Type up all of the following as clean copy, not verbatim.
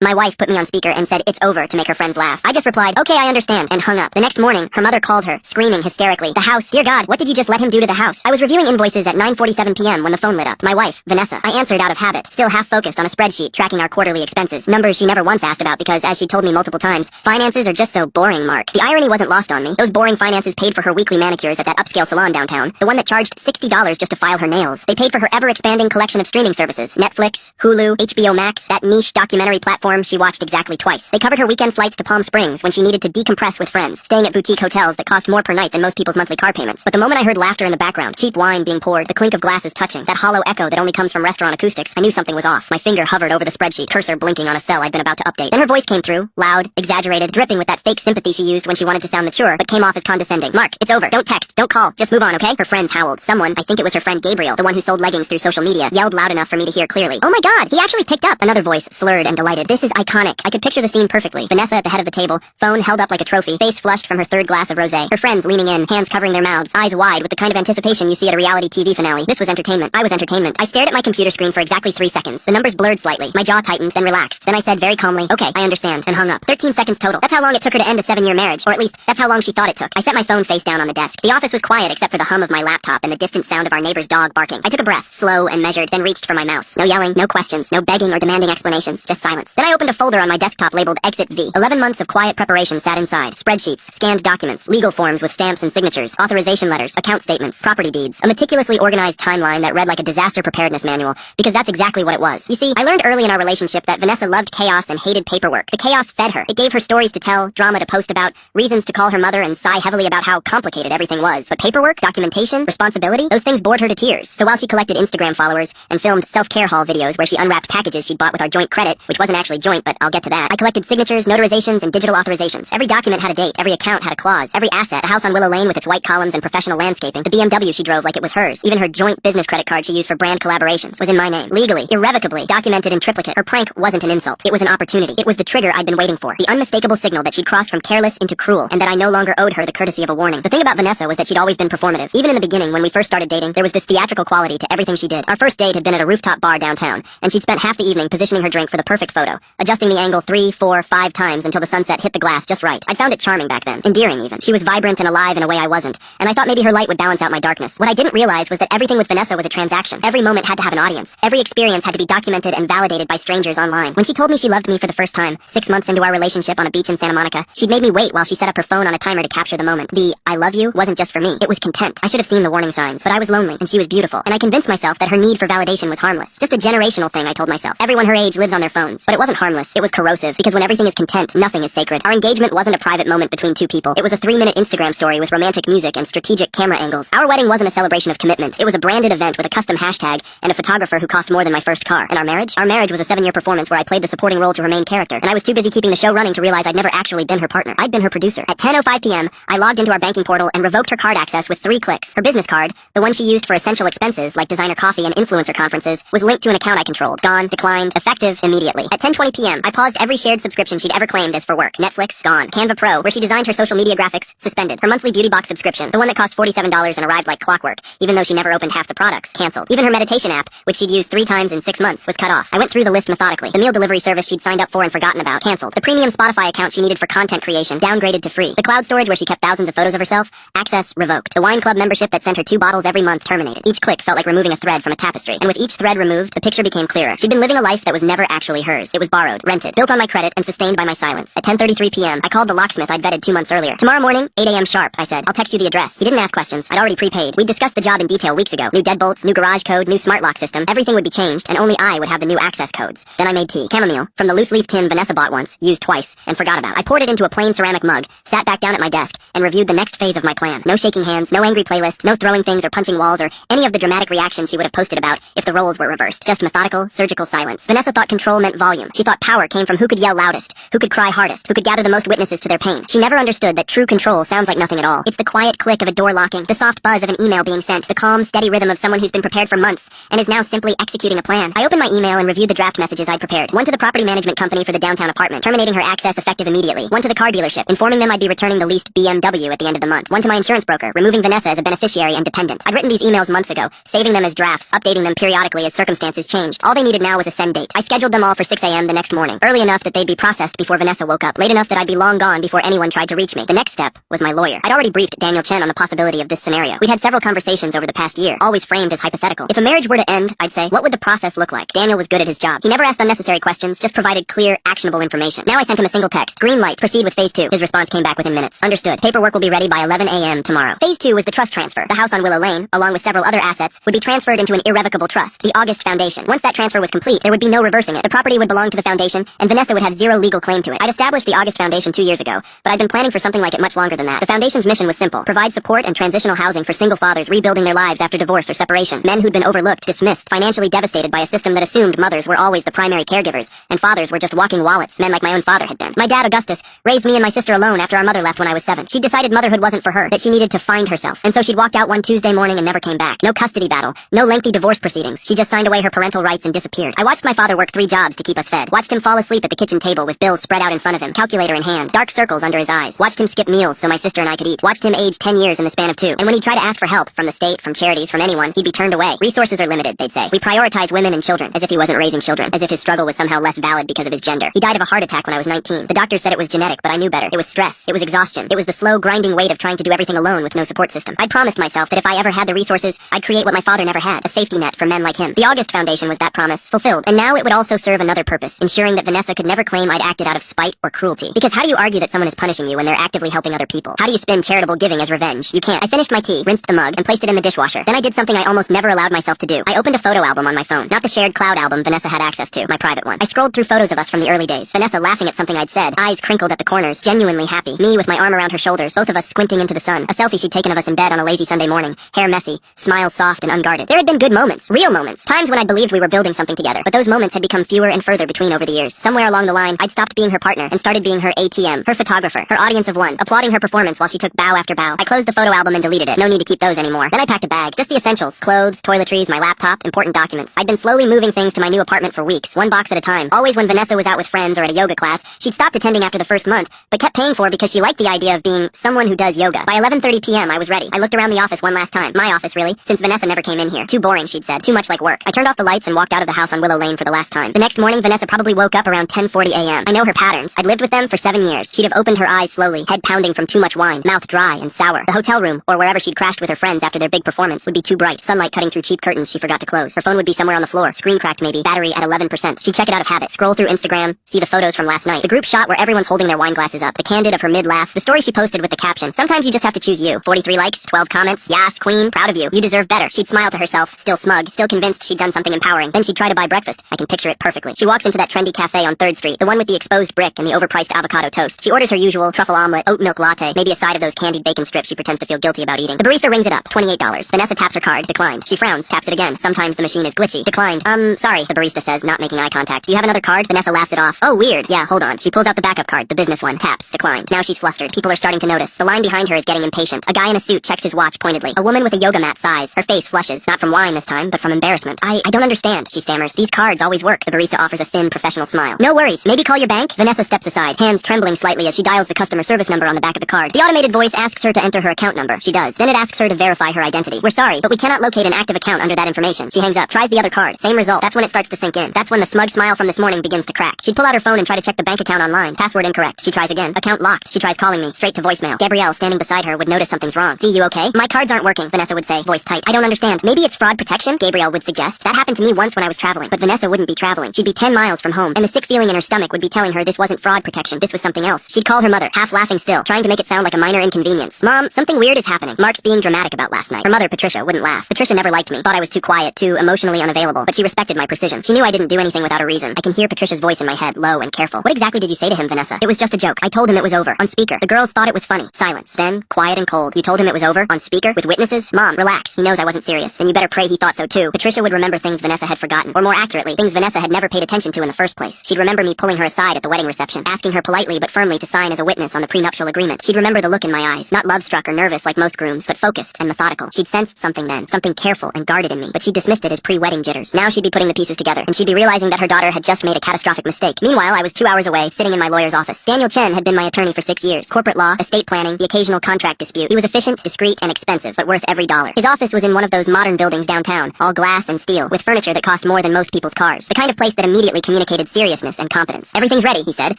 My wife put me on speaker and said it's over to make her friends laugh. I just replied, okay, I understand, and hung up. The next morning, her mother called her, screaming hysterically, the house, dear God, what did you just let him do to the house? I was reviewing invoices at 9:47 p.m. when the phone lit up. My wife, Vanessa. I answered out of habit, still half focused on a spreadsheet tracking our quarterly expenses, numbers she never once asked about because, as she told me multiple times, finances are just so boring, Mark. The irony wasn't lost on me. Those boring finances paid for her weekly manicures at that upscale salon downtown, the one that charged $60 just to file her nails. They paid for her ever-expanding collection of streaming services, Netflix, Hulu, HBO Max, that niche documentary platform she watched exactly twice. They covered her weekend flights to Palm Springs when she needed to decompress with friends, staying at boutique hotels that cost more per night than most people's monthly car payments. But the moment I heard laughter in the background, cheap wine being poured, the clink of glasses touching, that hollow echo that only comes from restaurant acoustics, I knew something was off. My finger hovered over the spreadsheet, cursor blinking on a cell I'd been about to update. Then her voice came through, loud, exaggerated, dripping with that fake sympathy she used when she wanted to sound mature, but came off as condescending. Mark, it's over. Don't text. Don't call. Just move on, okay? Her friends howled. Someone, I think it was her friend Gabriel, the one who sold leggings through social media, yelled loud enough for me to hear clearly. Oh my God, he actually picked up. Another voice, slurred and delighted. This is iconic. I could picture the scene perfectly. Vanessa at the head of the table, phone held up like a trophy, face flushed from her third glass of rosé. Her friends leaning in, hands covering their mouths, eyes wide with the kind of anticipation you see at a reality TV finale. This was entertainment. I was entertainment. I stared at my computer screen for exactly 3 seconds. The numbers blurred slightly. My jaw tightened, then relaxed. Then I said very calmly, okay, I understand, and hung up. 13 seconds total. That's how long it took her to end a 7-year marriage, or at least, that's how long she thought it took. I set my phone face down on the desk. The office was quiet except for the hum of my laptop and the distant sound of our neighbor's dog barking. I took a breath, slow and measured, then reached for my mouse. No yelling, no questions, no begging or demanding explanations, just silence. Then I opened a folder on my desktop labeled Exit V. 11 months of quiet preparation sat inside. Spreadsheets, scanned documents, legal forms with stamps and signatures, authorization letters, account statements, property deeds, a meticulously organized timeline that read like a disaster preparedness manual, because that's exactly what it was. You see, I learned early in our relationship that Vanessa loved chaos and hated paperwork. The chaos fed her. It gave her stories to tell, drama to post about, reasons to call her mother and sigh heavily about how complicated everything was. But paperwork, documentation, responsibility, those things bored her to tears. So while she collected Instagram followers and filmed self-care haul videos where she unwrapped packages she'd bought with our joint credit, which wasn't actually joint, but I'll get to that, I collected signatures, notarizations, and digital authorizations. Every document had a date, every account had a clause, every asset, the house on Willow Lane with its white columns and professional landscaping, the BMW she drove like it was hers, even her joint business credit card she used for brand collaborations was in my name. Legally, irrevocably, documented in triplicate. Her prank wasn't an insult. It was an opportunity. It was the trigger I'd been waiting for. The unmistakable signal that she'd crossed from careless into cruel, and that I no longer owed her the courtesy of a warning. The thing about Vanessa was that she'd always been performative. Even in the beginning, when we first started dating, there was this theatrical quality to everything she did. Our first date had been at a rooftop bar downtown, and she'd spent half the evening positioning her drink for the perfect photo, adjusting the angle 3, 4, 5 times until the sunset hit the glass just right. I found it charming back then. Endearing even. She was vibrant and alive in a way I wasn't, and I thought maybe her light would balance out my darkness. What I didn't realize was that everything with Vanessa was a transaction. Every moment had to have an audience. Every experience had to be documented and validated by strangers online. When she told me she loved me for the first time, 6 months into our relationship on a beach in Santa Monica, she'd made me wait while she set up her phone on a timer to capture the moment. The I love you wasn't just for me. It was content. I should have seen the warning signs, but I was lonely and she was beautiful, and I convinced myself that her need for validation was harmless. Just a generational thing, I told myself. Everyone her age lives on their phones. But it wasn't harmless. It was corrosive, because when everything is content, nothing is sacred. Our engagement wasn't a private moment between two people. It was a 3-minute Instagram story with romantic music and strategic camera angles. Our wedding wasn't a celebration of commitment. It was a branded event with a custom hashtag and a photographer who cost more than my first car. And our marriage? Our marriage was a 7-year performance where I played the supporting role to her main character, and I was too busy keeping the show running to realize I'd never actually been her partner. I'd been her producer. At 10:05 p.m., I logged into our banking portal and revoked her card access with 3 clicks. Her business card, the one she used for essential expenses like designer coffee and influencer conferences, was linked to an account I controlled. Gone, declined, effective immediately. At 10:20 p.m., I paused every shared subscription she'd ever claimed as for work. Netflix, gone. Canva Pro, where she designed her social media graphics, suspended. Her monthly beauty box subscription, the one that cost $47 and arrived like clockwork, even though she never opened half the products, canceled. Even her meditation app, which she'd used 3 times in 6 months, was cut off. I went through the list methodically. The meal delivery service she'd signed up for and forgotten about, canceled. The premium Spotify account she needed for content creation, downgraded to free. The cloud storage where she kept thousands of photos of herself, access revoked. The wine club membership that sent her 2 bottles every month, terminated. Each click felt like removing a thread from a tapestry, and with each thread removed, the picture became clearer. She'd been living a life that was never actually hers. It was borrowed, rented, built on my credit, and sustained by my silence. At 10:33 p.m., I called the locksmith I'd vetted 2 months earlier. Tomorrow morning, 8 a.m. sharp, I said. I'll text you the address. He didn't ask questions. I'd already prepaid. We'd discussed the job in detail weeks ago. New deadbolts, new garage code, new smart lock system. Everything would be changed, and only I would have the new access codes. Then I made tea. Chamomile, from the loose leaf tin Vanessa bought once, used twice, and forgot about. I poured it into a plain ceramic mug, sat back down at my desk, and reviewed the next phase of my plan. No shaking hands, no angry playlist, no throwing things or punching walls or any of the dramatic reactions she would have posted about if the roles were reversed. Just methodical, surgical silence. Vanessa thought control meant volume. She thought power came from who could yell loudest, who could cry hardest, who could gather the most witnesses to their pain. She never understood that true control sounds like nothing at all. It's the quiet click of a door locking, the soft buzz of an email being sent, the calm, steady rhythm of someone who's been prepared for months and is now simply executing a plan. I opened my email and reviewed the draft messages I'd prepared. One to the property management company for the downtown apartment, terminating her access effective immediately. One to the car dealership, informing them I'd be returning the leased BMW at the end of the month. One to my insurance broker, removing Vanessa as a beneficiary and dependent. I'd written these emails months ago, saving them as drafts, updating them periodically as circumstances changed. All they needed now was a send date. I scheduled them all for 6 a.m. a.m. the next morning, early enough that they'd be processed before Vanessa woke up, late enough that I'd be long gone before anyone tried to reach me. The next step was my lawyer. I'd already briefed Daniel Chen on the possibility of this scenario. We'd had several conversations over the past year, always framed as hypothetical. If a marriage were to end, I'd say, what would the process look like? Daniel was good at his job. He never asked unnecessary questions, just provided clear, actionable information. Now I sent him a single text. Green light. Proceed with phase 2. His response came back within minutes. Understood. Paperwork will be ready by 11 a.m. tomorrow. Phase 2 was the trust transfer. The house on Willow Lane, along with several other assets, would be transferred into an irrevocable trust, the August Foundation. Once that transfer was complete, there would be no reversing it. The property would belong to the foundation, and Vanessa would have zero legal claim to it. I'd established the August Foundation 2 years ago, but I'd been planning for something like it much longer than that. The foundation's mission was simple: provide support and transitional housing for single fathers rebuilding their lives after divorce or separation. Men who'd been overlooked, dismissed, financially devastated by a system that assumed mothers were always the primary caregivers, and fathers were just walking wallets, men like my own father had been. My dad, Augustus, raised me and my sister alone after our mother left when I was 7. She'd decided motherhood wasn't for her, that she needed to find herself, and so she'd walked out one Tuesday morning and never came back. No custody battle, no lengthy divorce proceedings. She just signed away her parental rights and disappeared. I watched my father work 3 jobs to keep us fed. Watched him fall asleep at the kitchen table with bills spread out in front of him, calculator in hand, dark circles under his eyes. Watched him skip meals so my sister and I could eat. Watched him age 10 years in the span of 2. And when he'd try to ask for help from the state, from charities, from anyone, he'd be turned away. Resources are limited, they'd say. We prioritize women and children, as if he wasn't raising children, as if his struggle was somehow less valid because of his gender. He died of a heart attack when I was 19. The doctor said it was genetic, but I knew better. It was stress. It was exhaustion. It was the slow, grinding weight of trying to do everything alone with no support system. I'd promised myself that if I ever had the resources, I'd create what my father never had, a safety net for men like him. The August Foundation was that promise, fulfilled, and now it would also serve another purpose, ensuring that Vanessa could never claim I'd acted out of spite or cruelty. Because how do you argue that someone is punishing you when they're actively helping other people? How do you spin charitable giving as revenge? You can't. I finished my tea, rinsed the mug, and placed it in the dishwasher. Then I did something I almost never allowed myself to do. I opened a photo album on my phone, not the shared cloud album Vanessa had access to, my private one. I scrolled through photos of us from the early days. Vanessa laughing at something I'd said, eyes crinkled at the corners, genuinely happy. Me with my arm around her shoulders, both of us squinting into the sun. A selfie she'd taken of us in bed on a lazy Sunday morning, hair messy, smiles soft and unguarded. There had been good moments, real moments, times when I believed we were building something together, but those moments had become fewer and further between over the years. Somewhere along the line, I'd stopped being her partner and started being her ATM, her photographer, her audience of one, applauding her performance while she took bow after bow. I closed the photo album and deleted it. No need to keep those anymore. Then I packed a bag, just the essentials, clothes, toiletries, my laptop, important documents. I'd been slowly moving things to my new apartment for weeks, one box at a time. Always when Vanessa was out with friends or at a yoga class, she'd stopped attending after the first month, but kept paying for because she liked the idea of being someone who does yoga. By 11:30 p.m. I was ready. I looked around the office one last time. My office, really, since Vanessa never came in here. Too boring, she'd said. Too much like work. I turned off the lights and walked out of the house on Willow Lane for the last time. The next morning, Vanessa probably woke up around 10:40 a.m. I know her patterns. I'd lived with them for 7 years. She'd have opened her eyes slowly, head pounding from too much wine, mouth dry and sour. The hotel room, or wherever she'd crashed with her friends after their big performance, would be too bright. Sunlight cutting through cheap curtains she forgot to close. Her phone would be somewhere on the floor, screen cracked maybe, battery at 11%. She'd check it out of habit, scroll through Instagram, see the photos from last night. The group shot where everyone's holding their wine glasses up, the candid of her mid-laugh, the story she posted with the caption, "Sometimes you just have to choose you." 43 likes, 12 comments, "Yas, queen, proud of you. You deserve better." She'd smile to herself, still smug, still convinced she'd done something empowering. Then she'd try to buy breakfast. I can picture it perfectly. She walks into that trendy cafe on 3rd Street, the one with the exposed brick and the overpriced avocado toast. She orders her usual truffle omelet, oat milk latte, maybe a side of those candied bacon strips she pretends to feel guilty about eating. The barista rings it up, $28. Vanessa taps her card, declined. She frowns, taps it again. Sometimes the machine is glitchy. Declined. Sorry, the barista says, not making eye contact. "Do you have another card?" Vanessa laughs it off. "Oh, weird. Yeah, hold on." She pulls out the backup card, the business one, taps, declined. Now she's flustered. People are starting to notice. The line behind her is getting impatient. A guy in a suit checks his watch pointedly. A woman with a yoga mat sighs. Her face flushes, not from wine this time, but from embarrassment. I don't understand," she stammers. "These cards always work." The barista offers a thin, professional smile. "No worries. Maybe call your bank?" Vanessa steps aside, hands trembling slightly as she dials the customer service number on the back of the card. The automated voice asks her to enter her account number. She does. Then it asks her to verify her identity. "We're sorry, but we cannot locate an active account under that information." She hangs up, tries the other card. Same result. That's when it starts to sink in. That's when the smug smile from this morning begins to crack. She'd pull out her phone and try to check the bank account online. Password incorrect. She tries again. Account locked. She tries calling me. Straight to voicemail. Gabrielle, standing beside her, would notice something's wrong. "V, you okay?" "My cards aren't working," Vanessa would say, voice tight. "I don't understand. Maybe it's fraud protection?" Gabrielle would suggest. "That happened to me once when I was traveling." But Vanessa wouldn't be traveling. She'd be 10 miles from home, and the sick feeling in her stomach would be telling her this wasn't fraud protection. This was something else. She'd call her mother, half laughing still, trying to make it sound like a minor inconvenience. "Mom, something weird is happening. Mark's being dramatic about last night." Her mother, Patricia, wouldn't laugh. Patricia never liked me, thought I was too quiet, too emotionally unavailable, but she respected my precision. She knew I didn't do anything without a reason. I can hear Patricia's voice in my head, low and careful. "What exactly did you say to him, Vanessa?" "It was just a joke. I told him it was over." On speaker. The girls thought it was funny. Silence. Then, quiet and cold. "You told him it was over? On speaker? With witnesses?" "Mom, relax. He knows I wasn't serious. And you better pray he thought so too." Patricia would remember things Vanessa had forgotten, or more accurately, things Vanessa had never paid attention to in the first place. She'd remember me pulling her aside at the wedding reception, asking her politely but firmly to sign as a witness on the prenuptial agreement. She'd remember the look in my eyes, not love-struck or nervous like most grooms, but focused and methodical. She'd sensed something then, something careful and guarded in me, but she dismissed it as pre-wedding jitters. Now she'd be putting the pieces together, and she'd be realizing that her daughter had just made a catastrophic mistake. Meanwhile, I was 2 hours away, sitting in my lawyer's office. Daniel Chen had been my attorney for 6 years. Corporate law, estate planning, the occasional contract dispute. He was efficient, discreet, and expensive, but worth every dollar. His office was in one of those modern buildings downtown, all glass and steel, with furniture that cost more than most people's cars. The kind of place that immediately communicated communicated seriousness and competence. "Everything's ready," he said,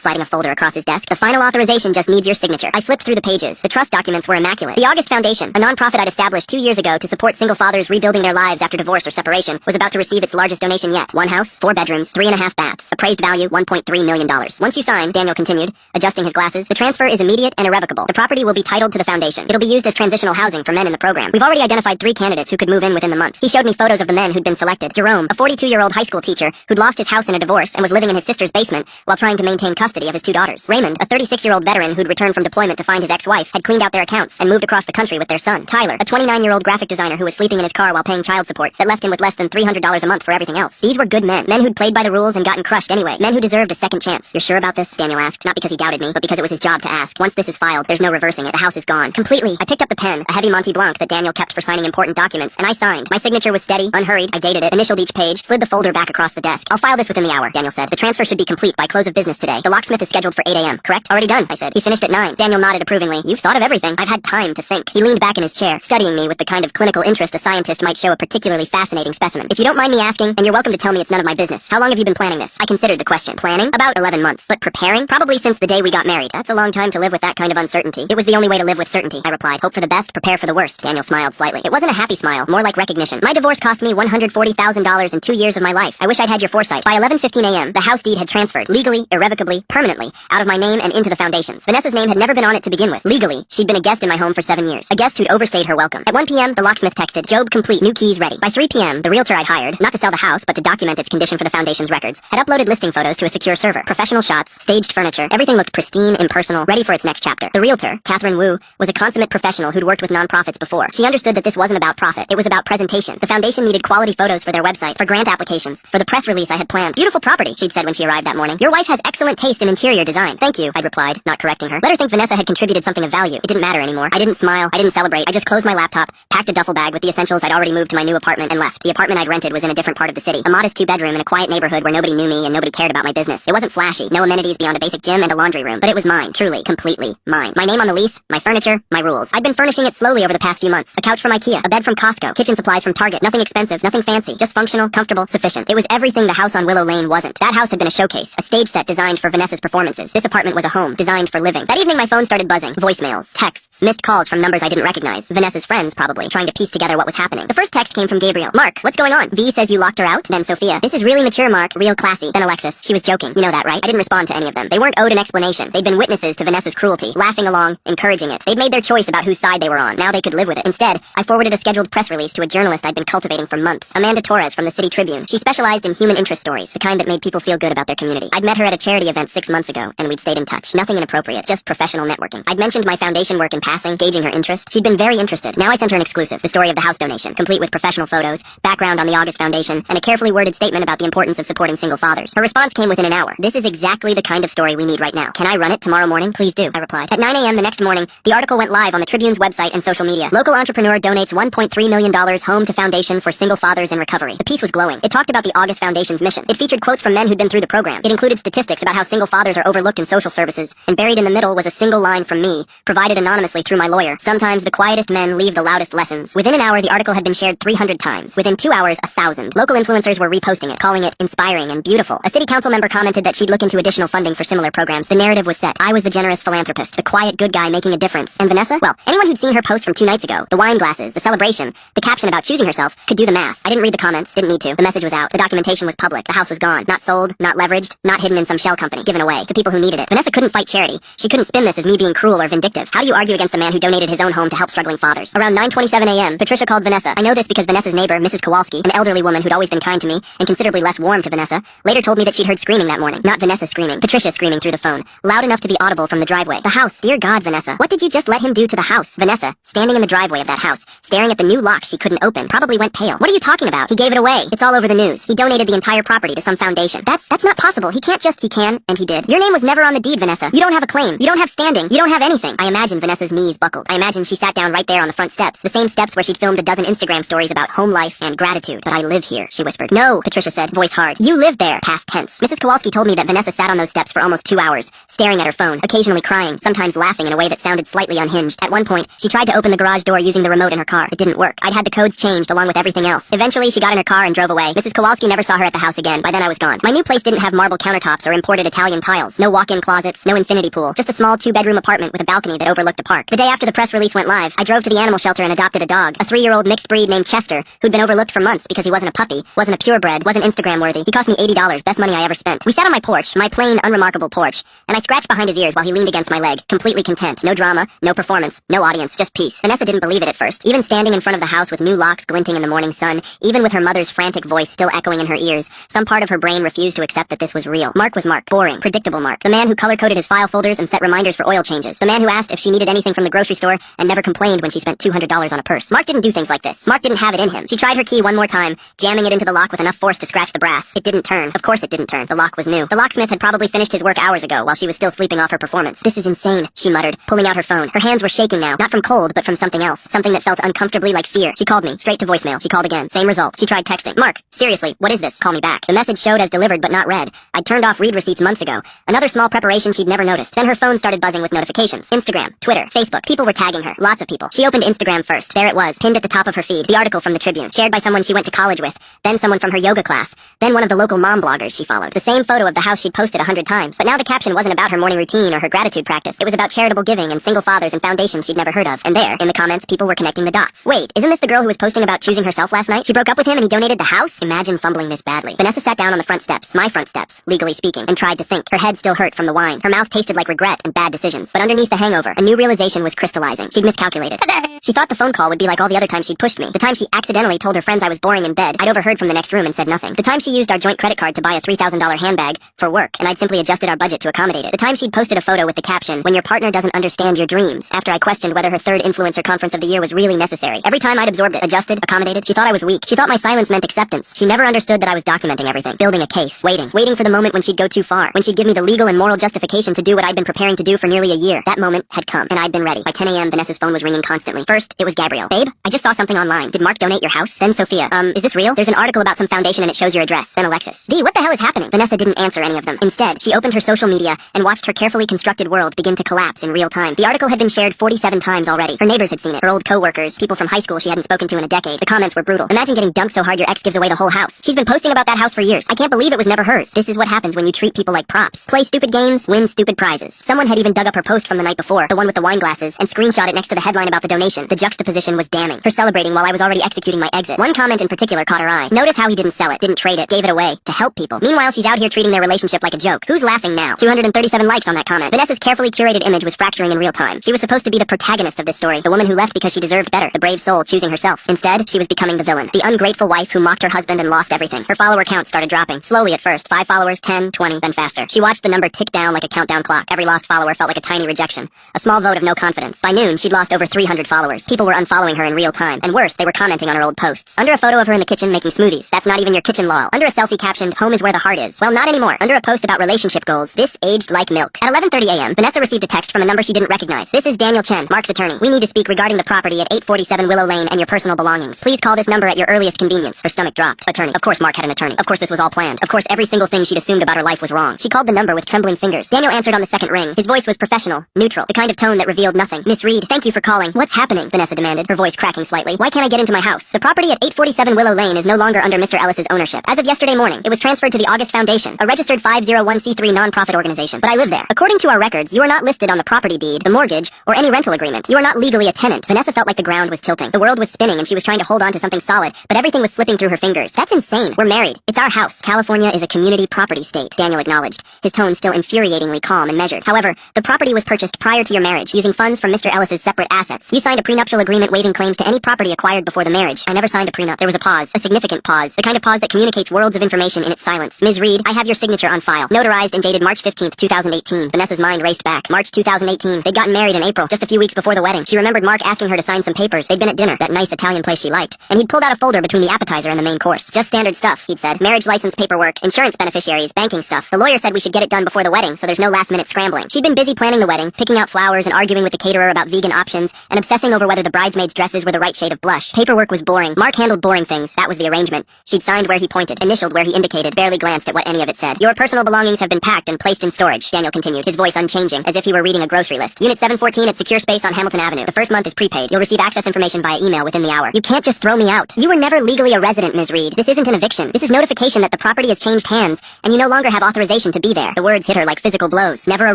sliding a folder across his desk. "The final authorization just needs your signature." I flipped through the pages. The trust documents were immaculate. The August Foundation, a non-profit I'd established 2 years ago to support single fathers rebuilding their lives after divorce or separation, was about to receive its largest donation yet. 1 house, 4 bedrooms, 3.5 baths. Appraised value $1.3 million. "Once you sign," Daniel continued, adjusting his glasses, "the transfer is immediate and irrevocable. The property will be titled to the foundation. It'll be used as transitional housing for men in the program. We've already identified 3 candidates who could move in within the month." He showed me photos of the men who'd been selected. Jerome, a 42-year-old high school teacher who'd lost his house in a divorce and was living in his sister's basement while trying to maintain custody of his 2 daughters. Raymond, a 36-year-old veteran who'd returned from deployment to find his ex-wife, had cleaned out their accounts and moved across the country with their son. Tyler, a 29-year-old graphic designer who was sleeping in his car while paying child support that left him with less than $300 a month for everything else. These were good men. Men who'd played by the rules and gotten crushed anyway. Men who deserved a second chance. "You're sure about this?" Daniel asked, not because he doubted me, but because it was his job to ask. "Once this is filed, there's no reversing it. The house is gone. Completely." I picked up the pen, a heavy Monty Blanc that Daniel kept for signing important documents, and I signed. My signature was steady, unhurried. I dated it, initialed each page, slid the folder back across the desk. "I'll file this within the hour," Daniel said. "The transfer should be complete by close of business today. The locksmith is scheduled for 8 a.m., correct?" "Already done," I said. "He finished at 9. Daniel nodded approvingly. "You've thought of everything." "I've had time to think." He leaned back in his chair, studying me with the kind of clinical interest a scientist might show a particularly fascinating specimen. "If you don't mind me asking, and you're welcome to tell me it's none of my business, how long have you been planning this?" I considered the question. "Planning? About 11 months. But preparing? Probably since the day we got married." "That's a long time to live with that kind of uncertainty." "It was the only way to live with certainty," I replied. "Hope for the best, prepare for the worst." Daniel smiled slightly. It wasn't a happy smile, more like recognition. "My divorce cost me $140,000 in 2 years of my life. I wish I'd had your foresight." By 11:15 a.m., the house deed had transferred, legally, irrevocably, permanently, out of my name and into the foundation's. Vanessa's name had never been on it to begin with. Legally, she'd been a guest in my home for 7 years. A guest who'd overstayed her welcome. At 1 p.m., the locksmith texted, "Job complete, new keys ready." By 3 p.m., the realtor I'd hired, not to sell the house, but to document its condition for the foundation's records, had uploaded listing photos to a secure server. Professional shots, staged furniture, everything looked pristine, impersonal, ready for its next chapter. The realtor, Catherine Wu, was a consummate professional who'd worked with nonprofits before. She understood that this wasn't about profit, it was about presentation. The foundation needed quality photos for their website, for grant applications, for the press release I had planned. "Beautiful property," she'd said when she arrived that morning. "Your wife has excellent taste in interior design." "Thank you," I'd replied, not correcting her. Let her think Vanessa had contributed something of value. It didn't matter anymore. I didn't smile, I didn't celebrate. I just closed my laptop, packed a duffel bag with the essentials I'd already moved to my new apartment, and left. The apartment I'd rented was in a different part of the city. A modest 2-bedroom in a quiet neighborhood where nobody knew me and nobody cared about my business. It wasn't flashy, no amenities beyond a basic gym and a laundry room, but it was mine, truly, completely mine. My name on the lease, my furniture, my rules. I'd been furnishing it slowly over the past few months. A couch from IKEA, a bed from Costco, kitchen supplies from Target. Nothing expensive, nothing fancy, just functional, comfortable, sufficient. It was everything the house on Willow Lane wasn't. That house had been a showcase, a stage set designed for Vanessa's performances. This apartment was a home, designed for living. That evening my phone started buzzing. Voicemails, texts, missed calls from numbers I didn't recognize. Vanessa's friends, probably, trying to piece together what was happening. The first text came from Gabriel. "Mark, what's going on?" "V says you locked her out." Then Sophia. "This is really mature, Mark. Real classy." Then Alexis. "She was joking. You know that, right?" I didn't respond to any of them. They weren't owed an explanation. They'd been witnesses to Vanessa's cruelty, laughing along, encouraging it. They'd made their choice about whose side they were on. Now they could live with it. Instead, I forwarded a scheduled press release to a journalist I'd been cultivating for months. Amanda Torres from the City Tribune. She specialized in human interest stories, the kind that made people feel good about their community. I'd met her at a charity event 6 months ago, and we'd stayed in touch. Nothing inappropriate, just professional networking. I'd mentioned my foundation work in passing, gauging her interest. She'd been very interested. Now I sent her an exclusive, the story of the house donation, complete with professional photos, background on the August Foundation, and a carefully worded statement about the importance of supporting single fathers. Her response came within an hour. "This is exactly the kind of story we need right now. Can I run it tomorrow morning?" "Please do," I replied. At 9 a.m. the next morning, the article went live on the Tribune's website and social media. Local entrepreneur donates $1.3 million home to foundation for single fathers in recovery. The piece was glowing. It talked about the August Foundation's mission. It featured quotes from men who'd been through the program. It included statistics about how single fathers are overlooked in social services, and buried in the middle was a single line from me, provided anonymously through my lawyer. "Sometimes the quietest men leave the loudest lessons." Within an hour, the article had been shared 300 times. Within 2 hours, 1,000. Local influencers were reposting it, calling it inspiring and beautiful. A city council member commented that she'd look into additional funding for similar programs. The narrative was set. I was the generous philanthropist, the quiet good guy making a difference. And Vanessa? Well, anyone who'd seen her post from 2 nights ago, the wine glasses, the celebration, the caption about choosing herself, could do the math. I didn't read the comments, didn't need to. The message was out. The documentation was public. The house was gone. Not sold, not leveraged, not hidden in some shell company. Given away to people who needed it. Vanessa couldn't fight charity. She couldn't spin this as me being cruel or vindictive. How do you argue against a man who donated his own home to help struggling fathers? Around 9:27 a.m., Patricia called Vanessa. I know this because Vanessa's neighbor, Mrs. Kowalski, an elderly woman who'd always been kind to me and considerably less warm to Vanessa, later told me that she'd heard screaming that morning. Not Vanessa screaming, Patricia screaming through the phone, loud enough to be audible from the driveway. "The house. Dear God, Vanessa. What did you just let him do to the house?" Vanessa, standing in the driveway of that house, staring at the new lock she couldn't open, probably went pale. "What are you talking about? He gave it away. It's all over the news. He donated the entire property to some foundation." That's not possible. He can't just..." "He can, and he did. Your name was never on the deed, Vanessa. You don't have a claim. You don't have standing. You don't have anything." I imagine Vanessa's knees buckled. I imagine she sat down right there on the front steps, the same steps where she'd filmed a dozen Instagram stories about home life and gratitude. "But I live here," she whispered. "No," Patricia said, voice hard. "You live there." Past tense. Mrs. Kowalski told me that Vanessa sat on those steps for almost 2 hours, staring at her phone, occasionally crying, sometimes laughing in a way that sounded slightly unhinged. At one point, she tried to open the garage door using the remote in her car. It didn't work. I'd had the codes changed along with everything else. Eventually, she got in her car and drove away. Mrs. Kowalski never saw her at the house again. By then I was gone. on. My new place didn't have marble countertops or imported Italian tiles, no walk-in closets, no infinity pool, just a small 2-bedroom apartment with a balcony that overlooked a park. The day after the press release went live, I drove to the animal shelter and adopted a dog, a 3-year-old mixed breed named Chester, who'd been overlooked for months because he wasn't a puppy, wasn't a purebred, wasn't Instagram worthy. He cost me $80, best money I ever spent. We sat on my porch, my plain, unremarkable porch, and I scratched behind his ears while he leaned against my leg, completely content. No drama, no performance, no audience, just peace. Vanessa didn't believe it at first. Even standing in front of the house with new locks glinting in the morning sun, even with her mother's frantic voice still echoing in her ears, some part of her brain refused to accept that this was real. Mark was Mark. Boring. Predictable Mark. The man who color-coded his file folders and set reminders for oil changes. The man who asked if she needed anything from the grocery store and never complained when she spent $200 on a purse. Mark didn't do things like this. Mark didn't have it in him. She tried her key one more time, jamming it into the lock with enough force to scratch the brass. It didn't turn. Of course it didn't turn. The lock was new. The locksmith had probably finished his work hours ago while she was still sleeping off her performance. This is insane, she muttered, pulling out her phone. Her hands were shaking now, not from cold, but from something else. Something that felt uncomfortably like fear. She called me, straight to voicemail. She called again. Same result. She tried texting. Mark, seriously, what is this? Call me back. The message showed as delivered but not read. I'd turned off read receipts months ago. Another small preparation she'd never noticed. Then her phone started buzzing with notifications. Instagram, Twitter, Facebook. People were tagging her. Lots of people. She opened Instagram first. There it was, pinned at the top of her feed. The article from the Tribune, shared by someone she went to college with. Then someone from her yoga class. Then one of the local mom bloggers she followed. The same photo of the house she'd posted 100 times. But now the caption wasn't about her morning routine or her gratitude practice. It was about charitable giving and single fathers and foundations she'd never heard of. And there, in the comments, people were connecting the dots. Wait, isn't this the girl who was posting about choosing herself last night? She broke up with him and he donated the house? Imagine fumbling this badly. Vanessa sat down on the front steps, my front steps, legally speaking, and tried to think. Her head still hurt from the wine. Her mouth tasted like regret and bad decisions. But underneath the hangover, a new realization was crystallizing. She'd miscalculated. She thought the phone call would be like all the other times she'd pushed me. The time she accidentally told her friends I was boring in bed, I'd overheard from the next room and said nothing. The time she used our joint credit card to buy a $3,000 handbag for work, and I'd simply adjusted our budget to accommodate it. The time she'd posted a photo with the caption, "When your partner doesn't understand your dreams," after I questioned whether her third influencer conference of the year was really necessary. Every time I'd absorbed it, adjusted, accommodated, she thought I was weak. She thought my silence meant acceptance. She never understood that I was documenting everything, building a case, waiting for the moment when she'd go too far, when she'd give me the legal and moral justification to do what I'd been preparing to do for nearly a year. That moment had come, and I'd been ready. By 10 a.m., Vanessa's phone was ringing constantly. First, it was Gabrielle. "Babe, I just saw something online. Did Mark donate your house?" Then Sophia, is this real? There's an article about some foundation and it shows your address. Then Alexis. "V, what the hell is happening?" Vanessa didn't answer any of them. Instead, she opened her social media and watched her carefully constructed world begin to collapse in real time. The article had been shared 47 times already. Her neighbors had seen it. Her old co-workers, people from high school she hadn't spoken to in a decade. The comments were brutal. "Imagine getting dunked so hard your ex gives away the whole house. She's been posting about that house for years. I can't believe it was never hers. This is what happens when you treat people like props. Play stupid games, win stupid prizes." Someone had even dug up her post from the night before, the one with the wine glasses, and screenshot it next to the headline about the donation. The juxtaposition was damning. Her celebrating while I was already executing my exit. One comment in particular caught her eye. Notice how he didn't sell it, didn't trade it, gave it away to help people. Meanwhile, she's out here treating their relationship like a joke. Who's laughing now? 237 likes on that comment. Vanessa's carefully curated image was fracturing in real time. She was supposed to be the protagonist of this story, the woman who left because she deserved better, the brave soul choosing herself. Instead, she was becoming the villain, the ungrateful wife who mocked her husband and lost everything. Her follower count started dropping, slowly at first, 5 followers, 10, 20, then faster. She watched the number tick down like a countdown clock. Every lost follower felt like a tiny rejection, a small vote of no confidence. By noon, she'd lost over 300 followers. People were unfollowing her in real time, and worse, they were commenting on her old posts. Under a photo of her in the kitchen making smoothies. That's not even your kitchen, lol. Under a selfie captioned, "Home is where the heart is." Well, not anymore. Under a post about relationship goals, "This aged like milk." At 11:30 a.m., Vanessa received a text from a number she didn't recognize. "This is Daniel Chen, Mark's attorney. We need to speak regarding the property at 847 Willow Lane and your personal belongings. Please call this number at your earliest convenience." Her stomach dropped. Attorney. Of course Mark had an attorney. Of course this was all planned. Of course every single thing she'd assumed about her life was wrong. She called the number with trembling fingers. Daniel answered on the second ring. His voice was professional, neutral, the kind of tone that revealed nothing. "Miss Reed, thank you for calling. What's happening?" Vanessa demanded, her voice cracking slightly. "Why can't I get into my house? The property at 847 Willow Lane is no longer under Mr. Ellis's ownership. As of yesterday morning, it was transferred to the August Foundation, a registered 501c3 non-profit organization. But I live there. According to our records, you are not listed on the property deed, the mortgage, or any rental agreement. You are not legally a tenant." Vanessa felt like the ground was tilting. The world was spinning and she was trying to hold on to something solid, but everything was slipping through her fingers. "That's insane. We're married. It's our house. California is a community property state," Daniel acknowledged, his tone still infuriatingly calm and measured. "However, the property was purchased prior to your marriage, using funds from Mr. Ellis's separate assets. You signed a prenuptial agreement waiving claims to any property acquired before the marriage." "I never signed a prenup." There was a pause, a significant pause, the kind of pause that communicates worlds of information in its silence. "Ms. Reed, I have your signature on file. Notarized and dated March 15th, 2018. Vanessa's mind raced back. March 2018. They'd gotten married in April, just a few weeks before the wedding. She remembered Mark asking her to sign some papers. They'd been at dinner, that nice Italian place she liked, and he'd pulled out a folder between the appetizer and the main course. "Just standard stuff," he'd said. "Marriage license paperwork, insurance beneficiaries, banking stuff. The lawyer said we should get it done before the wedding, so there's no last-minute scrambling." She'd been busy planning the wedding, picking out flowers and arguing with the caterer about vegan options, and obsessing over whether the bridesmaids' dresses were the right shade of blush. Paperwork was boring. Mark handled boring things. That was the arrangement. She'd signed where he pointed, initialed where he indicated, barely glanced at what any of it said. "Your personal belongings have been packed and placed in storage," Daniel continued, his voice unchanging, as if he were reading a grocery list. "Unit 714 at Secure Space on Hamilton Avenue. The first month is prepaid. You'll receive access information via email within the hour. You can't just throw me out. You were never legally a resident, Ms. Reed. This isn't an eviction. This is notification that the property property has changed hands, and you no longer have authorization to be there. The words hit her like physical blows. Never a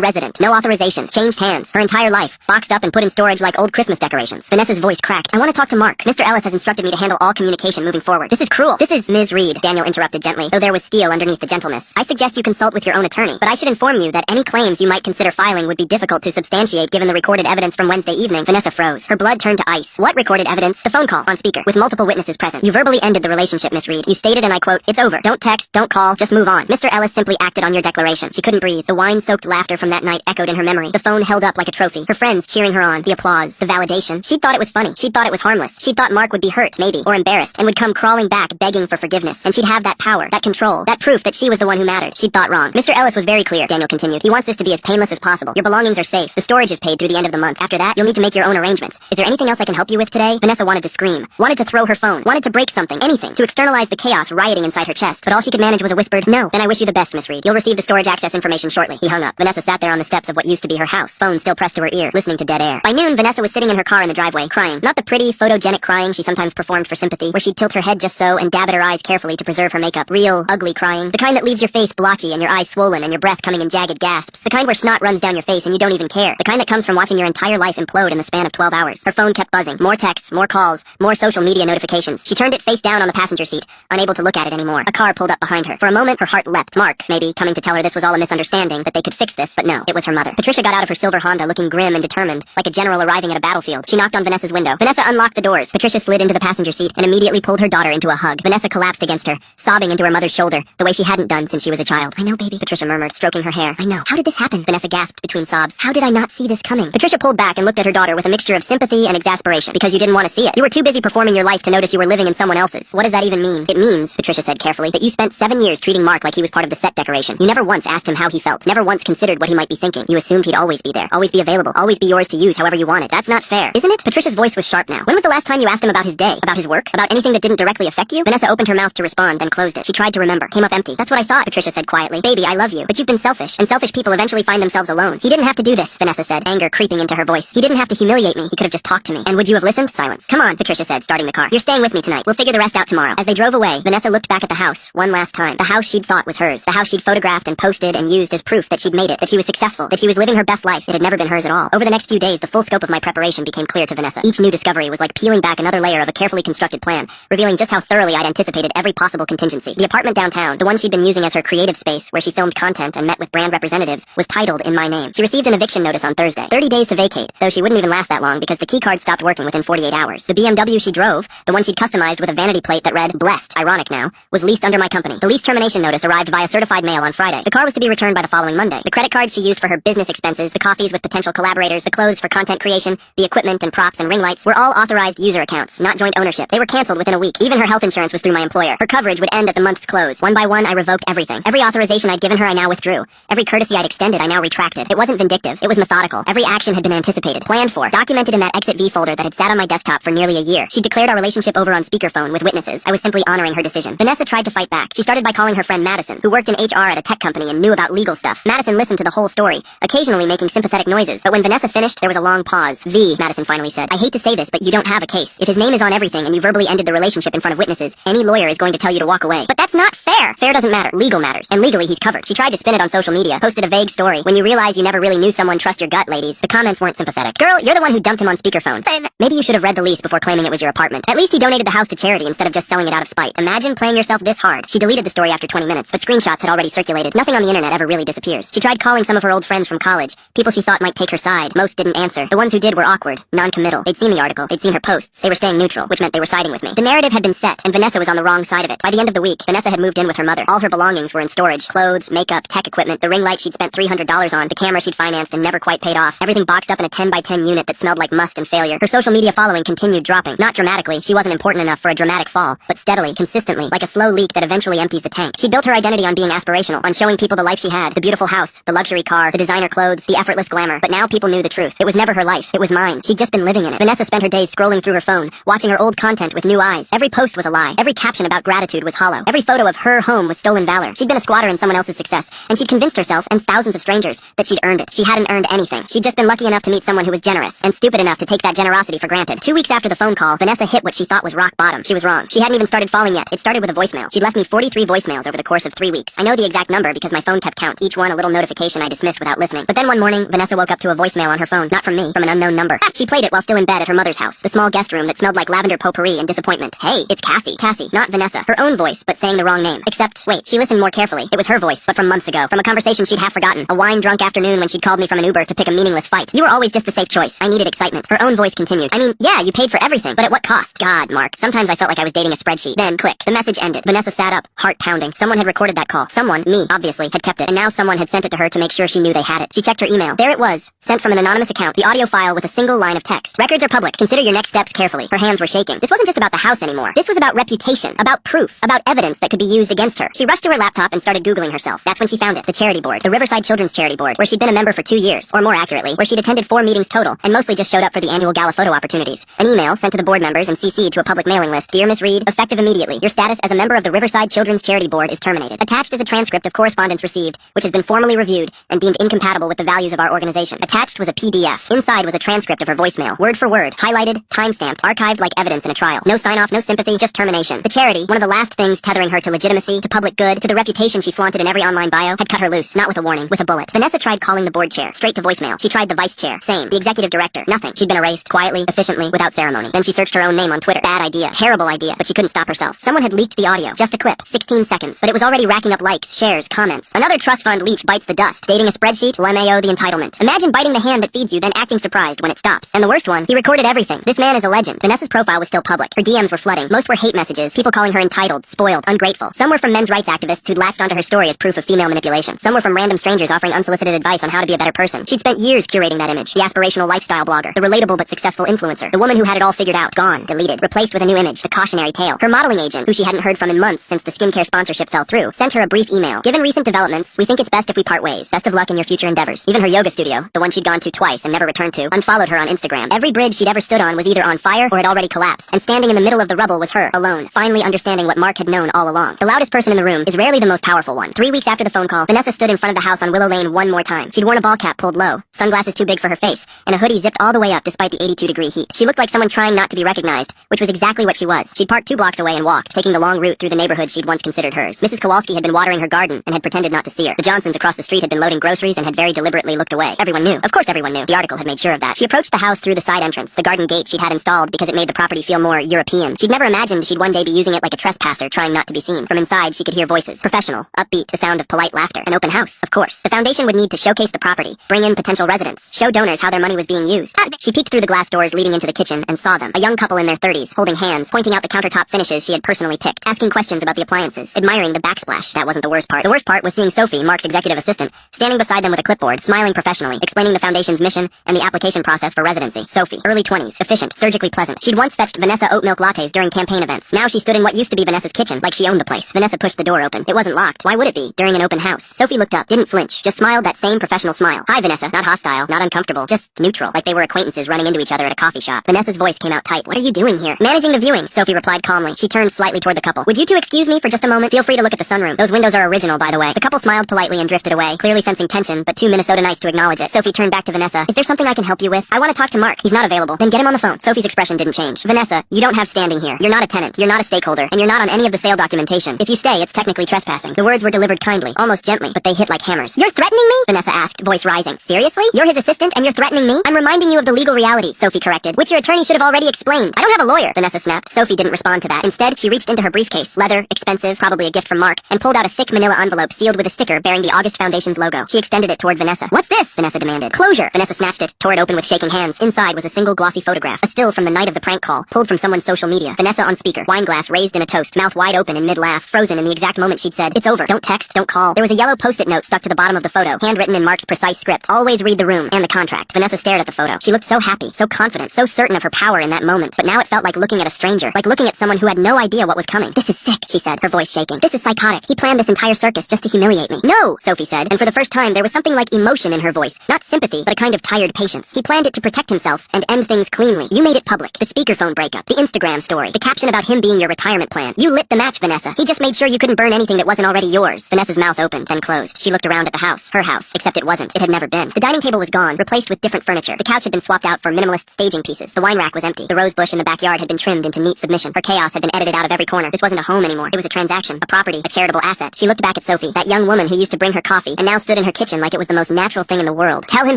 resident. No authorization. Changed hands. Her entire life. Boxed up and put in storage like old Christmas decorations. Vanessa's voice cracked. I want to talk to Mark. Mr. Ellis has instructed me to handle all communication moving forward. This is cruel. This is Ms. Reed, Daniel interrupted gently, though there was steel underneath the gentleness. I suggest you consult with your own attorney, but I should inform you that any claims you might consider filing would be difficult to substantiate given the recorded evidence from Wednesday evening. Vanessa froze. Her blood turned to ice. What recorded evidence? The phone call on speaker with multiple witnesses present. You verbally ended the relationship, Miss Reed. You stated, and I quote, "It's over. Don't text, don't call, just move on." Mr. Ellis simply acted on your declaration. She couldn't breathe. The wine-soaked laughter from that night echoed in her memory. The phone held up like a trophy. Her friends cheering her on. The applause. The validation. She'd thought it was funny. She'd thought it was harmless. She'd thought Mark would be hurt, maybe, or embarrassed, and would come crawling back begging for forgiveness. And she'd have that power, that control, that proof that she was the one who mattered. She'd thought wrong. Mr. Ellis was very clear, Daniel continued. He wants this to be as painless as possible. Your belongings are safe. The storage is paid through the end of the month. After that, you'll need to make your own arrangements. Is there anything else I can help you with today? Vanessa wanted to scream. Wanted to throw her phone. Wanted to break something. Anything. To externalize the chaos rioting inside her chest. But all she could manage was a whispered, "No." "Then I wish you the best, Miss Reed. You'll receive the storage access information shortly." He hung up. Vanessa sat there on the steps of what used to be her house, phone still pressed to her ear, listening to dead air. By noon, Vanessa was sitting in her car in the driveway, crying. Not the pretty, photogenic crying she sometimes performed for sympathy, where she'd tilt her head just so and dab at her eyes carefully to preserve her makeup. Real, ugly crying. The kind that leaves your face blotchy and your eyes swollen and your breath coming in jagged gasps. The kind where snot runs down your face and you don't even care. The kind that comes from watching your entire life implode in the span of 12 hours. Her phone kept buzzing. More texts, more calls, more social media notifications. She turned it face down on the passenger seat, unable to look at it anymore. A car pulled up behind her. For a moment, her heart leapt. Mark, maybe, coming to tell her this was all a misunderstanding, that they could fix this, but no, it was her mother. Patricia got out of her silver Honda looking grim and determined, like a general arriving at a battlefield. She knocked on Vanessa's window. Vanessa unlocked the doors. Patricia slid into the passenger seat and immediately pulled her daughter into a hug. Vanessa collapsed against her, sobbing into her mother's shoulder, the way she hadn't done since she was a child. "I know, baby," Patricia murmured, stroking her hair. "I know. How did this happen?" Vanessa gasped between sobs. "How did I not see this coming?" Patricia pulled back and looked at her daughter with a mixture of sympathy and exasperation. "Because you didn't want to see it. You were too busy performing your life to notice you were living in someone else's. What does that even mean?" "It means," Patricia said carefully, "that you spent 7 years treating Mark like he was part of the set decoration. You never once asked him how he felt, never once considered what he might be thinking. You assumed he'd always be there, always be available, always be yours to use however you wanted. That's not fair, isn't it?" Patricia's voice was sharp now. "When was the last time you asked him about his day, about his work, about anything that didn't directly affect you?" Vanessa opened her mouth to respond, then closed it. She tried to remember, came up empty. "That's what I thought," Patricia said quietly. "Baby, I love you, but you've been selfish, and selfish people eventually find themselves alone. He didn't have to do this," Vanessa said, anger creeping into her voice. "He didn't have to humiliate me. He could have just talked to me. And would you have listened?" Silence. "Come on," Patricia said, starting the car. "You're staying with me tonight. We'll figure the rest out tomorrow." As they drove away, Vanessa looked back at the house one last time. The house she'd thought was hers. The house she'd photographed and posted and used as proof that she'd made it, that she was successful, that she was living her best life. It had never been hers at all. Over the next few days, the full scope of my preparation became clear to Vanessa. Each new discovery was like peeling back another layer of a carefully constructed plan, revealing just how thoroughly I'd anticipated every possible contingency. The apartment downtown, the one she'd been using as her creative space, where she filmed content and met with brand representatives, was titled in my name. She received an eviction notice on Thursday. 30 days to vacate, though she wouldn't even last that long because the key card stopped working within 48 hours. The BMW she drove, the one she'd customized with a vanity plate that read, "Blessed," ironic now, was leased under my company. The lease termination notice arrived via certified mail on Friday. The car was to be returned by the following Monday. The credit cards she used for her business expenses, the coffees with potential collaborators, the clothes for content creation, the equipment and props and ring lights were all authorized user accounts, not joint ownership. They were canceled within a week. Even her health insurance was through my employer. Her coverage would end at the month's close. One by one, I revoked everything. Every authorization I'd given her, I now withdrew. Every courtesy I'd extended, I now retracted. It wasn't vindictive. It was methodical. Every action had been anticipated, planned for, documented in that Exit V folder that had sat on my desktop for nearly a year. She declared our relationship over on speakerphone with witnesses. I was simply honoring her decision. Vanessa tried to fight back. She started by calling her friend Madison, who worked in HR at a tech company and knew about legal stuff. Madison listened to the whole story, occasionally making sympathetic noises, but when Vanessa finished, there was a long pause. "V," Madison finally said, "I hate to say this, but you don't have a case. If his name is on everything and you verbally ended the relationship in front of witnesses, any lawyer is going to tell you to walk away." "But that's not fair." "Fair doesn't matter. Legal matters. And legally, he's covered." She tried to spin it on social media, posted a vague story. When you realize you never really knew someone, trust your gut, ladies. The comments weren't sympathetic. "Girl, you're the one who dumped him on speakerphone." Maybe you should have read the lease before claiming it was your apartment. At least he donated the house to charity instead of just selling it out of spite. Imagine playing yourself this hard. She deleted the story after 20 minutes, but screenshots had already circulated. Nothing on the internet ever really disappears. She tried calling some of her old friends from college, people she thought might take her side. Most didn't answer. The ones who did were awkward, non-committal. They'd seen the article, they'd seen her posts. They were staying neutral, which meant they were siding with me. The narrative had been set, and Vanessa was on the wrong side of it. By the end of the week, Vanessa had moved in with her mother. All her belongings were in storage. Clothes, makeup, tech equipment, the ring light she'd spent $300 on, the camera she'd financed and never quite paid off. Everything boxed up in a 10 by 10 unit that smelled like must and failure. Her social media following continued dropping. Not dramatically, she wasn't important enough for a dramatic fall, but steadily, consistently, like a slow leak that eventually empties the tank. She built her identity on being aspirational, on showing people the life she had, the beautiful house, the luxury car, the designer clothes, the effortless glamour. But now people knew the truth. It was never her life. It was mine. She'd just been living in it. Vanessa spent her days scrolling through her phone, watching her old content with new eyes. Every post was a lie. Every caption about gratitude was hollow. Every photo of her home was stolen valor. She'd been a squatter in someone else's success, and she'd convinced herself and thousands of strangers that she'd earned it. She hadn't earned anything. She'd just been lucky enough to meet someone who was generous, and stupid enough to take that generosity for granted. 2 weeks after the phone call, Vanessa hit what she thought was rock bottom. She was wrong. She hadn't even started falling yet. It started with a voicemail. She'd left me 40 43 voicemails over the course of 3 weeks. I know the exact number because my phone kept count, each one a little notification I dismissed without listening. But then one morning, Vanessa woke up to a voicemail on her phone, not from me, from an unknown number. She played it while still in bed at her mother's house, the small guest room that smelled like lavender potpourri and disappointment. Hey, it's Cassie. Cassie, not Vanessa. Her own voice, but saying the wrong name. Except, wait, she listened more carefully. It was her voice, but from months ago. From a conversation she'd half forgotten. A wine-drunk afternoon when she'd called me from an Uber to pick a meaningless fight. You were always just the safe choice. I needed excitement. Her own voice continued. I mean, yeah, you paid for everything, but at what cost? God, Mark. Sometimes I felt like I was dating a spreadsheet. Then, click. The message ended. Vanessa sat up, heart pounding. Someone had recorded that call. Someone, me, obviously, had kept it. And now someone had sent it to her to make sure she knew they had it. She checked her email. There it was. Sent from an anonymous account. The audio file with a single line of text. Records are public. Consider your next steps carefully. Her hands were shaking. This wasn't just about the house anymore. This was about reputation. About proof. About evidence that could be used against her. She rushed to her laptop and started Googling herself. That's when she found it. The charity board. The Riverside Children's Charity Board, where she'd been a member for 2 years. Or more accurately, where she'd attended 4 meetings total, and mostly just showed up for the annual gala photo opportunities. An email sent to the board members and CC'd to a public mailing list. Dear Miss Reed, effective immediately. Your status as a member of the Riverside Children's Charity Board is terminated. Attached is a transcript of correspondence received, which has been formally reviewed and deemed incompatible with the values of our organization. Attached was a PDF. Inside was a transcript of her voicemail, word for word, highlighted, time-stamped, archived like evidence in a trial. No sign-off, no sympathy, just termination. The charity, one of the last things tethering her to legitimacy, to public good, to the reputation she flaunted in every online bio, had cut her loose, not with a warning, with a bullet. Vanessa tried calling the board chair, straight to voicemail. She tried the vice chair, same. The executive director, nothing. She'd been erased, quietly, efficiently, without ceremony. Then she searched her own name on Twitter. Bad idea. Terrible idea. But she couldn't stop herself. Someone had leaked the audio. Just a clip. 16 seconds. But it was already racking up likes, shares, comments. Another trust fund leech bites the dust. Dating a spreadsheet? LMAO the entitlement. Imagine biting the hand that feeds you, then acting surprised when it stops. And the worst one, he recorded everything. This man is a legend. Vanessa's profile was still public. Her DMs were flooding. Most were hate messages. People calling her entitled, spoiled, ungrateful. Some were from men's rights activists who'd latched onto her story as proof of female manipulation. Some were from random strangers offering unsolicited advice on how to be a better person. She'd spent years curating that image. The aspirational lifestyle blogger. The relatable but successful influencer. The woman who had it all figured out. Gone. Deleted. Replaced with a new image. The cautionary tale. Her modeling agent, who she hadn't heard from in months since the skincare sponsorship fell through, sent her a brief email. Given recent developments, we think it's best if we part ways. Best of luck in your future endeavors. Even her yoga studio, the one she'd gone to twice and never returned to, unfollowed her on Instagram. Every bridge she'd ever stood on was either on fire or had already collapsed. And standing in the middle of the rubble was her, alone, finally understanding what Mark had known all along. The loudest person in the room is rarely the most powerful one. 3 weeks after the phone call, Vanessa stood in front of the house on Willow Lane one more time. She'd worn a ball cap pulled low, sunglasses too big for her face, and a hoodie zipped all the way up despite the 82-degree heat. She looked like someone trying not to be recognized, which was exactly what she was. She'd parked 2 blocks away and walked, taking the long route through the neighborhood she'd once considered hers. Mrs. Kowalski had been watering her garden and had pretended not to see her. The Johnsons across the street had been loading groceries and had very deliberately looked away. Everyone knew. Of course everyone knew. The article had made sure of that. She approached the house through the side entrance, the garden gate she'd had installed because it made the property feel more European. She'd never imagined she'd one day be using it like a trespasser trying not to be seen. From inside, she could hear voices. Professional, upbeat, the sound of polite laughter. An open house, of course. The foundation would need to showcase the property, bring in potential residents, show donors how their money was being used. She peeked through the glass doors leading into the kitchen and saw them. A young couple in their 30s, holding hands, pointing out the countertop finishes she had personally picked, asking questions about the appliances, admiring the backsplash. That wasn't the worst part. The worst part was seeing Sophie, Mark's executive assistant, standing beside them with a clipboard, smiling professionally, explaining the foundation's mission and the application process for residency. Sophie, early 20s, efficient, surgically pleasant. She'd once fetched Vanessa oat milk lattes during campaign events. Now she stood in what used to be Vanessa's kitchen, like she owned the place. Vanessa pushed the door open. It wasn't locked. Why would it be? During an open house. Sophie looked up, didn't flinch, just smiled that same professional smile. Hi, Vanessa. Not hostile, not uncomfortable, just neutral, like they were acquaintances running into each other at a coffee shop. Vanessa's voice came out tight. What are you doing here? Managing the viewing, Sophie replied calmly. She turned slightly toward the couple. Would you two excuse me for just a moment? Feel free to look at the sunroom. Those windows are original, by the way. The couple smiled politely and drifted away, clearly sensing tension, but too Minnesota nice to acknowledge it. Sophie turned back to Vanessa. Is there something I can help you with? I want to talk to Mark. He's not available. Then get him on the phone. Sophie's expression didn't change. Vanessa, you don't have standing here. You're not a tenant. You're not a stakeholder. And you're not on any of the sale documentation. If you stay, it's technically trespassing. The words were delivered kindly, almost gently, but they hit like hammers. You're threatening me? Vanessa asked, voice rising. Seriously? You're his assistant and you're threatening me? I'm reminding you of the legal reality, Sophie corrected, which your attorney should have already explained. I don't have a lawyer, Vanessa snapped. Sophie didn't respond to that. Instead, she reached into her briefcase, leather, expensive, probably a gift from Mark, and pulled out a thick manila envelope sealed with a sticker bearing the August Foundation's logo. She extended it toward Vanessa. What's this? Vanessa demanded. Closure. Vanessa snatched it, tore it open with shaking hands. Inside was a single glossy photograph, a still from the night of the prank call, pulled from someone's social media. Vanessa on speaker, wine glass raised in a toast, mouth wide open in mid-laugh, frozen in the exact moment she'd said, "It's over. Don't text, don't call." There was a yellow post-it note stuck to the bottom of the photo, handwritten in Mark's precise script. Always read the room and the contract. Vanessa stared at the photo. She looked so happy, so confident, so certain of her power in that moment. But now it felt like looking at a stranger, like looking at someone who had no idea what was coming. This is sick, she said, her voice shaking. This is psychotic. He planned this entire circus just to humiliate me. No, Sophie said, and for the first time there was something like emotion in her voice. Not sympathy, but a kind of tired patience. He planned it to protect himself and end things cleanly. You made it public. The speakerphone breakup, the Instagram story, the caption about him being your retirement plan. You lit the match, Vanessa. He just made sure you couldn't burn anything that wasn't already yours. Vanessa's mouth opened, then closed. She looked around at the house. Her house. Except it wasn't. It had never been. The dining table was gone, replaced with different furniture. The couch had been swapped out for minimalist staging pieces. The wine rack was empty. The rose bush in the backyard had been trimmed into neat submission. Her chaos had been edited out of every corner. This wasn't a home anymore. It was a transaction, a property, a charitable asset. She looked back at Sophie, that young woman who used to bring her coffee, and now stood in her kitchen like it was the most natural thing in the world. Tell him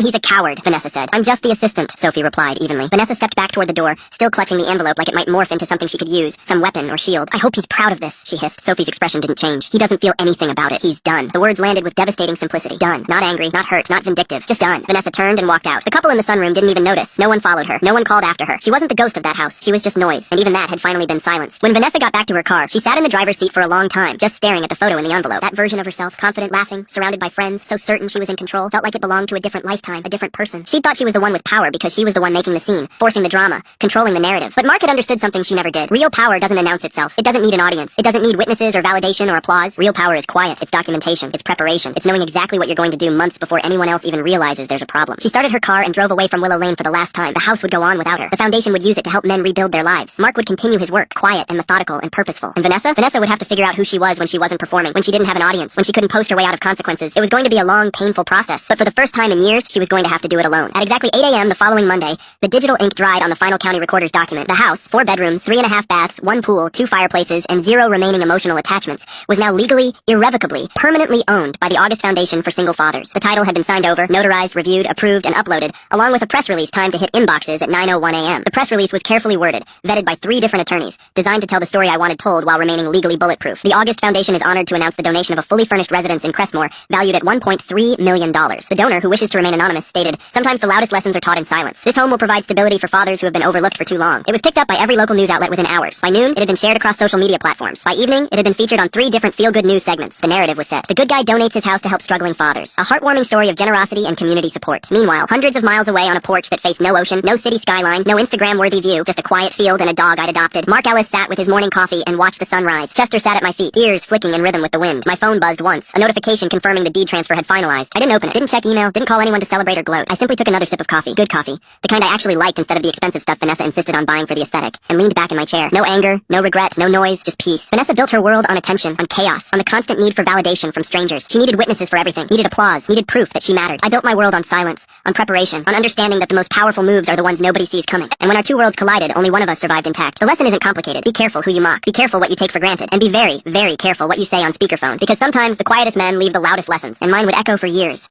he's a coward, Vanessa said. I'm just the assistant, Sophie replied evenly. Vanessa stepped back toward the door, still clutching the envelope like it might morph into something she could use, some weapon or shield. I hope he's proud of this, she hissed. Sophie's expression didn't change. He doesn't feel anything about it. He's done. The words landed with devastating simplicity. Done. Not angry, not hurt, not vindictive. Just done. Vanessa turned and walked out. The couple in the sunroom didn't even notice. No one followed her. No one called after her. She wasn't the ghost of that house. She was just noise. And even that had finally been silenced. When Vanessa got back to her car, she sat in the driver's seat for a long time, just staring at the photo in the envelope. That version of herself, confident, laughing, surrounded by friends, so certain she was in control, felt like it belonged to a different lifetime, a different person. She thought she was the one with power because she was the one making the scene, forcing the drama, controlling the narrative. But Mark had understood something she never did. Real power doesn't announce itself. It doesn't need an audience. It doesn't need witnesses or validation or applause. Real power is quiet. It's documentation. It's preparation. It's knowing exactly what you're going to do months before anyone else even realizes there's a problem. She started her car and drove away from Willow Lane for the last time. The house would go on without her. The foundation would use it to help men rebuild their lives. Mark would continue his work, quiet and methodical and purposeful. And Vanessa would have to figure out who she was when she wasn't performing, when she didn't have an audience, when she couldn't post her way out of consequences. It was going to be a long, painful process, but for the first time in years, she was going to have to do it alone. At exactly 8 a.m. the following Monday, the digital ink dried on the final county recorder's document. The house, 4 bedrooms, 3.5 baths, 1 pool, 2 fireplaces, and 0 remaining emotional attachments, was now legally, irrevocably, permanently owned by the August Foundation for Single Fathers. The title had been signed over, notarized, reviewed, approved, and uploaded, along with a press release timed to hit inboxes at 9:01 a.m. The press release was carefully worded, vetted by 3 different attorneys, designed to tell the story I wanted told while remaining legally bulletproof. The August Foundation is honored to announce the donation of a fully furnished residence in Crestmore, valued at $1.3 million. The donor, who wishes to remain anonymous, stated, "Sometimes the loudest lessons are taught in silence. This home will provide stability for fathers who have been overlooked for too long." It was picked up by every local news outlet within hours. By noon, it had been shared across social media platforms. By evening, it had been featured on 3 different feel-good news segments. The narrative was set. The good guy donates his house to help struggling fathers. A heartwarming story of generosity and community support. Meanwhile, hundreds of miles away on a porch that faced no ocean, no city skyline, no Instagram-worthy view, just a quiet field and a dog I'd adopted, Mark Ellis sat with his morning coffee and watched the sunrise. Chester sat at my feet, ears flicking in rhythm with the wind. My phone buzzed once, a notification confirming the deed transfer had finalized. I didn't open it, didn't check email, didn't call anyone to celebrate or gloat. I simply took another sip of coffee. Good coffee. The kind I actually liked instead of the expensive stuff Vanessa insisted on buying for the aesthetic, and leaned back in my chair. No anger, no regret, no noise, just peace. Vanessa built her world on attention, on chaos, on the constant need for validation from strangers. She needed witnesses for everything, needed applause, needed proof that she mattered. I built my world on silence, on preparation, on understanding that the most powerful moves are the ones nobody sees coming. And when our 2 worlds collided, only one of us survived intact. The lesson isn't complicated. Be careful who you mock. Be careful what you take for granted. And be very, very careful what you say on speakerphone, because sometimes the quietest men leave the loudest lessons, and mine would echo for years.